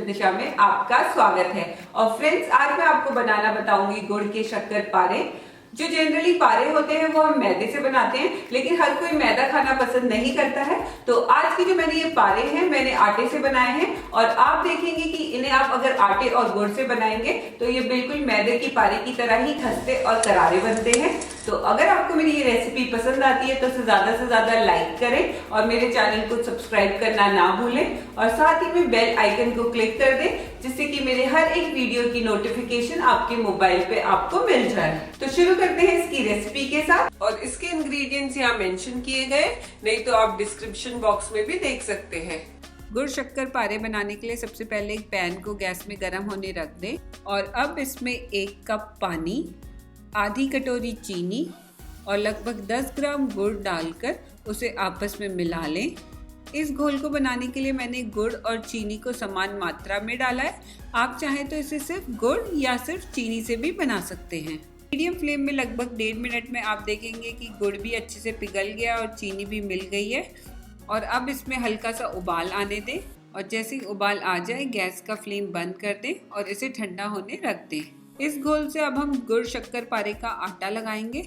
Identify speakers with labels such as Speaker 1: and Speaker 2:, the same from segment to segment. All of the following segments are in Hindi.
Speaker 1: दिशा में आपका स्वागत है। और फ्रेंड्स, आज मैं आपको बनाना बताऊंगी गुड़ के शक्कर पारे। जो जनरली पारे होते हैं वो हम मैदे से बनाते हैं, लेकिन हर कोई मैदा खाना पसंद नहीं करता है। तो आज की जो मैंने ये पारे हैं मैंने आटे से बनाए हैं, और आप देखेंगे कि इन्हें आप अगर आटे और गुड़ से बनाएंगे तो ये बिल्कुल मैदे की पारे की तरह ही खस्ते और करारे बनते हैं। तो अगर आपको मेरी ये रेसिपी पसंद आती है तो से ज्यादा लाइक करें और मेरे चैनल को सब्सक्राइब करना ना भूलें, और साथ ही में बेल आइकन को क्लिक कर दें, जिससे कि मेरे हर एक वीडियो की नोटिफिकेशन आपके मोबाइल पे आपको मिल जाए। तो शुरू करते हैं इसकी रेसिपी के साथ। और इसके इंग्रेडिएंट्स यहाँ मेंशन किए गए, नहीं तो आप डिस्क्रिप्शन बॉक्स में भी देख सकते हैं। गुड़ शक्कर पारे बनाने के लिए सबसे पहले एक पैन को गैस में गर्म होने रख दें, और अब इसमें 1 कप पानी, आधी कटोरी चीनी और लगभग 10 ग्राम गुड़ डालकर उसे आपस में मिला लें। इस घोल को बनाने के लिए मैंने गुड़ और चीनी को समान मात्रा में डाला है। आप चाहें तो इसे सिर्फ गुड़ या सिर्फ चीनी से भी बना सकते हैं। मीडियम फ्लेम में लगभग 1.5 मिनट में आप देखेंगे कि गुड़ भी अच्छे से पिघल गया और चीनी भी मिल गई है। और अब इसमें हल्का सा उबाल आने दें, और जैसे ही उबाल आ जाए गैस का फ्लेम बंद कर दें और इसे ठंडा होने रख दें। इस घोल से अब हम गुड़ शक्कर पारे का आटा लगाएंगे,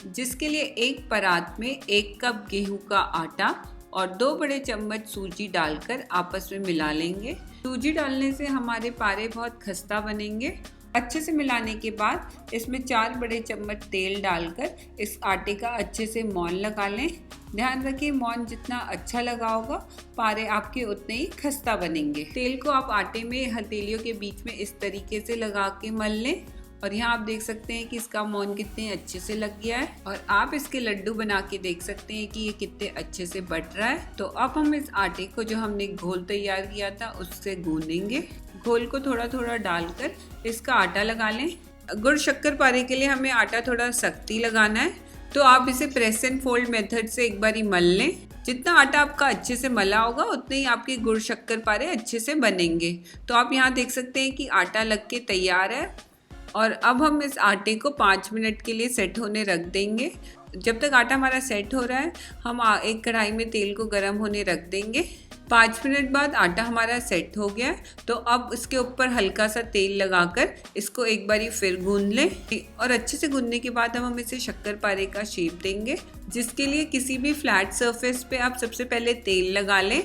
Speaker 1: जिसके लिए एक परात में 1 कप गेहूं का आटा और 2 बड़े चम्मच सूजी डालकर आपस में मिला लेंगे। सूजी डालने से हमारे पारे बहुत खस्ता बनेंगे। अच्छे से मिलाने के बाद इसमें 4 बड़े चम्मच तेल डालकर इस आटे का अच्छे से मौन लगा लें। ध्यान रखें, मौन जितना अच्छा लगा होगा पारे आपके उतने ही खस्ता बनेंगे। तेल को आप आटे में हथेलियों के बीच में इस तरीके से लगा के मल लें, और यहाँ आप देख सकते हैं कि इसका मौन कितने अच्छे से लग गया है। और आप इसके लड्डू बना के देख सकते हैं कि ये कितने अच्छे से बट रहा है। तो अब हम इस आटे को जो हमने घोल तैयार किया था उससे गूंदेंगे। घोल को थोड़ा थोड़ा डालकर इसका आटा लगा लें। गुड़ शक्कर पारे के लिए हमें आटा थोड़ा सख्त ही लगाना है, तो आप इसे प्रेस एंड फोल्ड मेथड से एक बारी मल लें। जितना आटा आपका अच्छे से मला होगा उतने ही आपके गुड़ शक्कर पारे अच्छे से बनेंगे। तो आप यहाँ देख सकते हैं कि आटा लग के तैयार है। और अब हम इस आटे को 5 मिनट के लिए सेट होने रख देंगे। जब तक आटा हमारा सेट हो रहा है हम एक कढ़ाई में तेल को गर्म होने रख देंगे। 5 मिनट बाद आटा हमारा सेट हो गया, तो अब इसके ऊपर हल्का सा तेल लगाकर इसको एक बारी फिर गूंद लें। और अच्छे से गूंदने के बाद हम इसे शक्कर पारे का शेप देंगे, जिसके लिए किसी भी फ्लैट सरफेस पे आप सबसे पहले तेल लगा लें।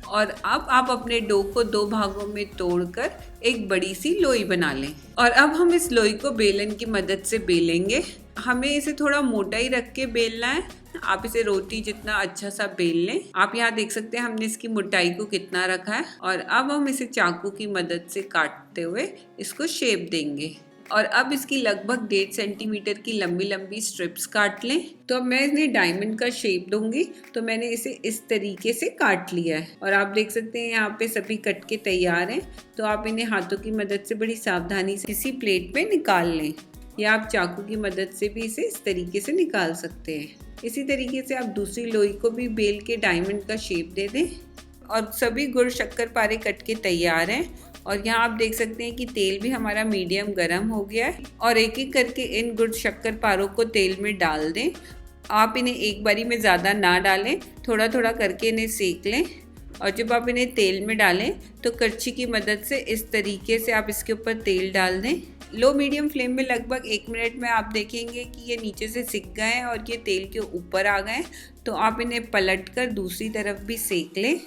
Speaker 1: और अब आप अपने डो को 2 भागों में तोड़कर एक बड़ी सी लोई बना लें, और अब हम इस लोई को बेलन की मदद से बेलेंगे। हमें इसे थोड़ा मोटा ही रख के बेलना है। आप इसे रोटी जितना अच्छा सा बेल लें। आप यहाँ देख सकते हैं हमने इसकी मोटाई को कितना रखा है। और अब हम इसे चाकू की मदद से काटते हुए इसको शेप देंगे। और अब इसकी लगभग 1.5 सेंटीमीटर की लंबी लंबी स्ट्रिप्स काट लें। तो अब मैं इन्हें डायमंड का शेप दूंगी, तो मैंने इसे इस तरीके से काट लिया है। और आप देख सकते हैं यहाँ पे सभी कट के तैयार हैं। तो आप इन्हें हाथों की मदद से बड़ी सावधानी से किसी प्लेट पे निकाल लें, या आप चाकू की मदद से भी इसे इस तरीके से निकाल सकते हैं। इसी तरीके से आप दूसरी लोई को भी बेल के डायमंड का शेप दे दें। और सभी गुड़ शक्कर पारे कट के तैयार हैं। और यहाँ आप देख सकते हैं कि तेल भी हमारा मीडियम गरम हो गया है। और एक एक करके इन गुड़ शक्कर पारों को तेल में डाल दें। आप इन्हें एक बारी में ज़्यादा ना डालें, थोड़ा थोड़ा करके इन्हें सेक लें। और जब आप इन्हें तेल में डालें तो करछी की मदद से इस तरीके से आप इसके ऊपर तेल डाल दें। लो मीडियम फ्लेम में लगभग 1 मिनट में आप देखेंगे कि ये नीचे से सिक गए हैं और ये तेल के ऊपर आ गए। तो आप इन्हें पलट कर दूसरी तरफ भी सेक लें।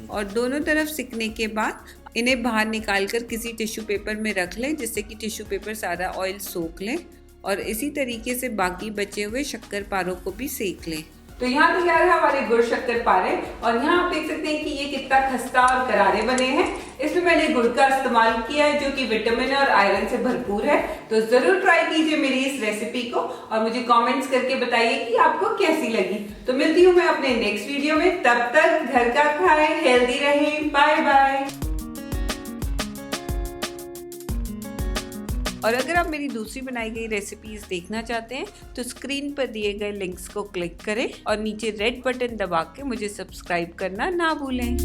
Speaker 1: और दोनों तरफ सिकने के बाद इन्हें बाहर निकाल कर किसी टिश्यू पेपर में रख लें, जिससे कि टिश्यू पेपर सारा ऑयल सोख लें। और इसी तरीके से बाकी बचे हुए शक्कर पारों को भी सेक लें। तो यहाँ तैयार है हमारे गुड़ शक्कर पारे। और यहाँ आप देख सकते हैं कि ये कितना खस्ता और करारे बने हैं। इसमें मैंने गुड़ का इस्तेमाल किया है, जो कि विटामिन और आयरन से भरपूर है। तो जरूर ट्राई कीजिए मेरी इस रेसिपी को, और मुझे कमेंट्स करके बताइए कि आपको कैसी लगी। तो मिलती हूँ मैं अपने नेक्स्ट वीडियो में। तब तक घर का खाएं, हेल्दी रहें। Bye bye. और अगर आप मेरी दूसरी बनाई गई रेसिपीज देखना चाहते हैं तो स्क्रीन पर दिए गए लिंक्स को क्लिक करें, और नीचे रेड बटन दबा के मुझे सब्सक्राइब करना ना भूलें।